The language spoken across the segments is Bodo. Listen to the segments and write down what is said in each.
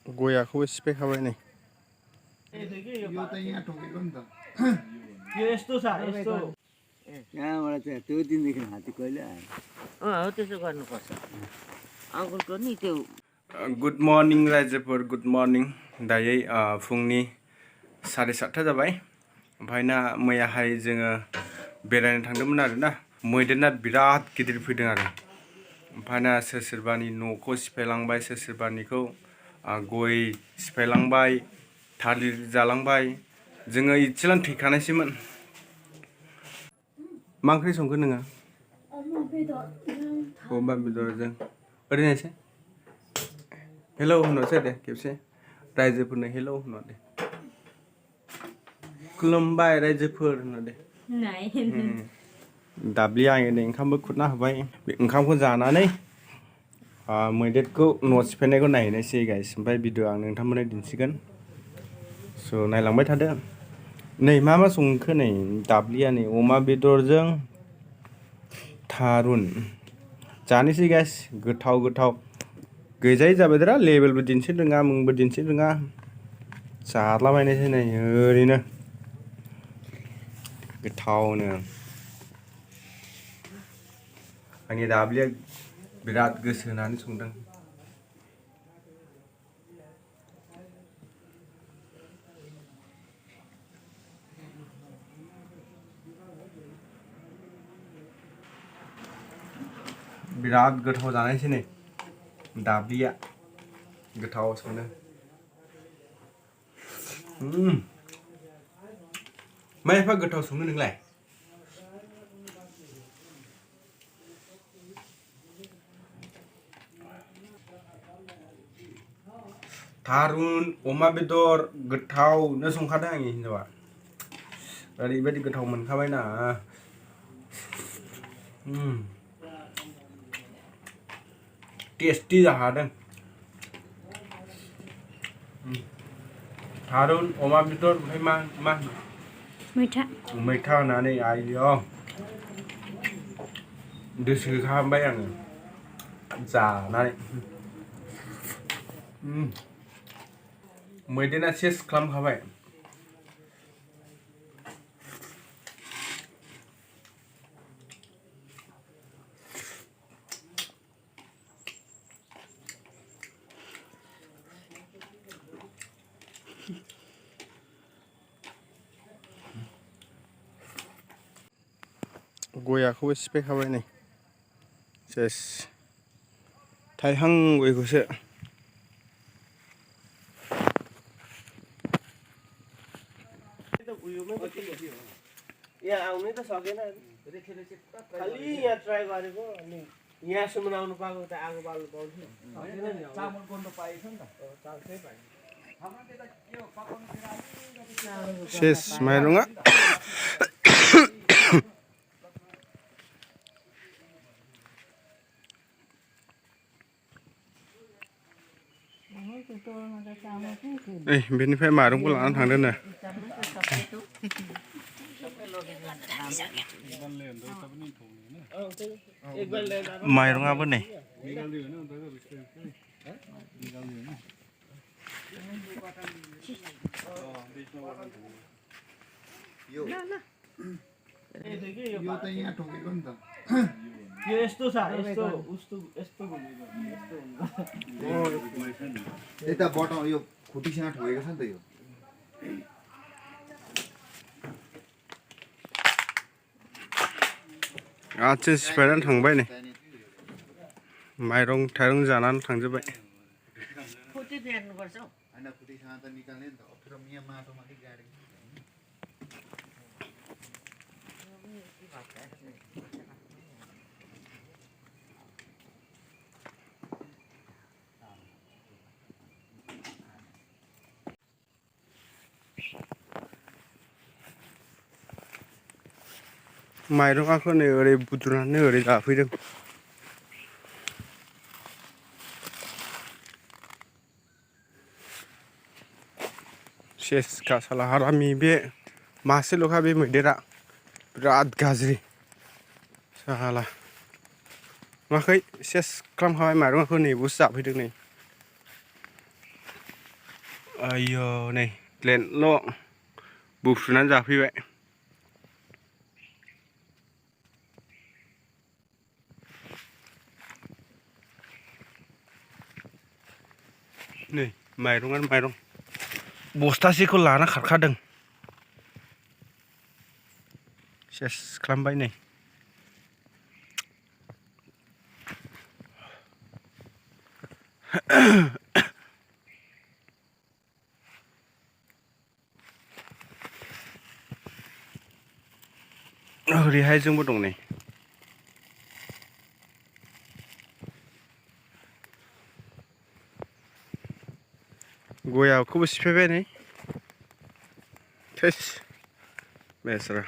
गयाखौबो सिफायखाबाय नै यो त यहाँ ठोकेको नि त यो यस्तो छ यस्तो यहाँबाट चाहिँ त्यो दिनदेखि हात्ती कहिले आयो हो त्यसो गर्नुपर्छ अङ्कलको नि त्यो गुड मर्निङ राइजोफोर गुड मर्निङ दायै फुंनि 7:30 जाबाय ओमफ्राय ना मैयाहाय जोङो बेरायनो थांदोंमोन आरोना मैदेरा बिराद गिदिर फैदों आरो ओमफ्राय ना सोरबानि न'खौ सिफायलांबाय सोरबानिखौ गय सिफायलांबाय थालिर जालांबाय जोङो इसेबां थैखानायसोमोन मा ओंख्रि संखो नोङो अमा बेदरजों ओरैनो एसे हेलौ होनहरसै दे खेबसे रायजोफोरनो हेलौ होनहर दे खुलुमबाय रायजोफोर होनहर दे दाब्लिया आङो नै ओंखामबो खुरना होबाय बे ओंखामखौ जानानै मैदेरखौ न' सिफायनायखौ नायहैनायसै गाइस ओमफ्राय भिडिअ आं नोंथांमोननो दिन्थिगोन स' नायलांबाय थादो नै मा संखो नै दाब्लिया नै अमा बेदरजों थारुन जानोसै गाइस गोथाव गोथाव गैजायै जाबायद्रा लेबेलबो दिन्थिनो रोङा मुंबो दिन्थिनो रोङा जालाबायनोसै नै ओरैनो गोथावनो आंनि दाब्लिया बिराद गोसो होनानै संदों बिराद गोथाव जानायसै नै दाब्लिया गोथाव संदों मा एफा गोथाव संनो नोंलाय थारुन अमा बेदर गोथावनो संखादों आंनि हिनजावा ओरैबायदि गोथाव मोनखाबायना टेस्टी जाखादों थारुन अमा बेदर ओमफ्राय मा मैथा होनानै आइयो गोसो होखाबाय आङो जानानै मैदेरा सेस खालामखाबाय गयाखौबो सिफायखाबाय नै सेस थाइहां गयखौसो यहाँ आउनै त सकेन खालि यहाँ ट्राई गरेको अनि यहाँसम्म आउनु पाएको त आगो बाल्नु पाउँथ्यो चामल गर्नु पाएछ नि त चामलै पाएँ सेस माइरङा बेनिफ्राय माइरंखौ लानानै थांदों नो माइरङाबो नै यो त यहाँ ठोकेको नि त यो यस्तो छ यस्तो उस्तो यस्तो यता बटम यो खुट्टीसँग ठोकेको छ नि त यो आच्छा सिफायनानै थांबाय नै माइरं थाइरं जानानै थांजोब्बाय खुट्टी फेर्नुपर्छ हौ हैन खुट्टीसँग त निकाल्ने नि त अप्ठ्यारो यहाँ माटोमाथि गाडी माइरङाखौ नै ओरै बुद्रुनानै ओरै जाफैदों सेस कासाला हारामि बे मासेल'खा बे मैदेरा बिराद गाज्रि साला नुवाखै सेस खालामखाबाय माइरङाखौ नै बुस जाफैदों नै आयो नै लेनल' बुफ्रुनानै जाफैबाय नै माइरंआनो माइरं बस्थासेखौ लाना खारखादों सेस खालामबाय नै ओरैहाय जोंबो दं नै गयाखौबो सिफायबाय नै थैस बेसरा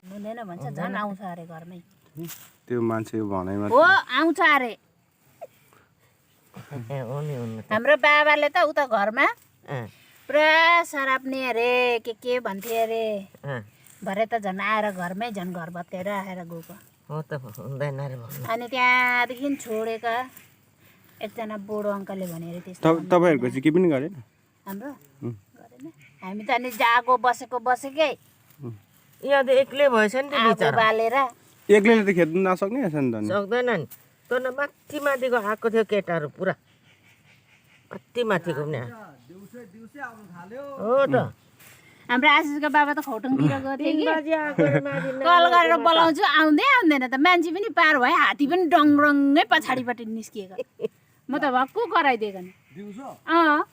हुँदैन भन्छ झन् आउँछ अरे घरमै त्यो मान्छे भनाइमा हो आउँछ अरे हाम्रो बाबाले त उता घरमा पुरा सराप्ने अरे के भन्थे अरे भरे त झन् आएर घरमै झन् घर भत्केर आएर गएको अनि त्यहाँदेखि छोडेका एकजना बुढो अङ्कलले भने अरे त्यस्तो तपाईँहरूको चाहिँ के पनि गरेन हाम्रो गरेन हामी त अनि जागो बसेकै यहाँ त एक्लै भएछ नि त आगो बालेर एक्लैले त खेद्नु नसक्ने रहेछ नि त नि सक्दैन नि तर माथि माथिको आएको थियो केटाहरू पुरा माथि माथिको पनि हो त हाम्रो आशिषको बाबा त खौटङतिर गएको थियो कि बाजी आएको रे माथि कल गरेर बोलाउँछु आउँदैन त मान्छे पनि पार भयो हात्ती पनि डङरङ्गै पछाडिपट्टि निस्किएको म त भक्कु कराइदिएको नि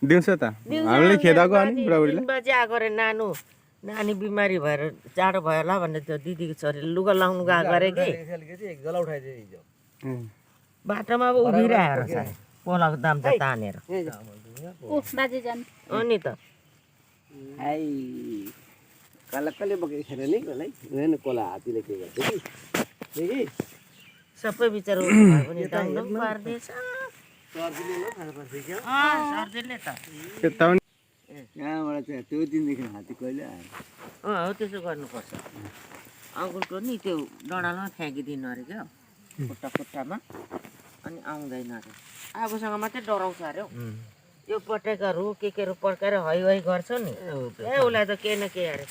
दिउँसो त हामीले खेदाएको अनि बुढाबुढीलाई 3 बजी आएको रे नानी बिमारी भएर जाडो भयो होला भनेर त्यो दिदीको छोरीले लुगा लाउनु गएको अरे कि बाटोमा अब उभिरहेको रहेछ पोलाको दाम त तानेर बाजे जानु अनि त कसले बोकेको छैन नि कसलाई होइन कोला हात्तीले के गर्छ कि सबै बिचार भयो भने दाउन पार्दैछ सर्दिले त त्यता पनि यहाँबाट चाहिँ त्यो दिनदेखि हात्ती कहिले आयो हो त्यसो गर्नुपर्छ अङ्कुलको नि त्यो डडालमा फ्याँकिदिनु अरे क्या खुट्टामा अनि आउँदैन अरे आगोसँग मात्रै डराउँछ अरे हौ यो पटेकाहरू केहरू पड्काएर है गर्छ नि ए उसलाई त केही न केही अरे